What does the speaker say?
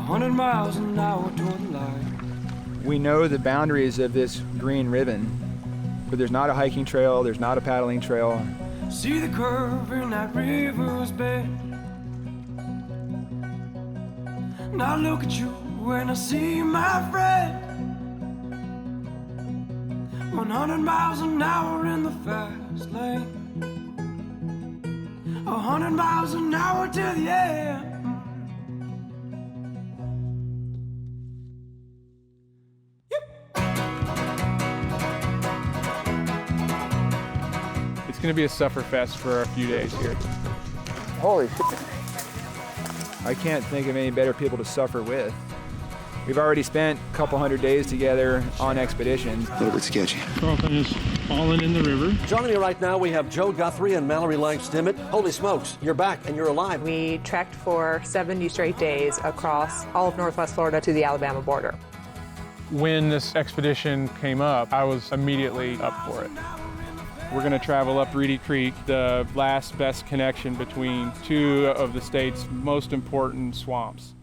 100 miles an hour toward the light. We know the boundaries of this green ribbon, but there's not a hiking trail, there's not a paddling trail. See the curve in that river's bed. Now look at you when I see my friend. 100 miles an hour in the fast lane. 100 miles an hour to the end. It's going to be a sufferfest for a few days here. Holy shit. I can't think of any better people to suffer with. We've already spent a couple hundred days together on expeditions. A little bit sketchy. Carlton is fallen in the river. Joining me right now, we have Joe Guthrie and Mallory Lang-Stimmet. Holy smokes, you're back and you're alive. We trekked for 70 straight days across all of Northwest Florida to the Alabama border. When this expedition came up, I was immediately up for it. We're going to travel up Reedy Creek, the last best connection between two of the state's most important swamps.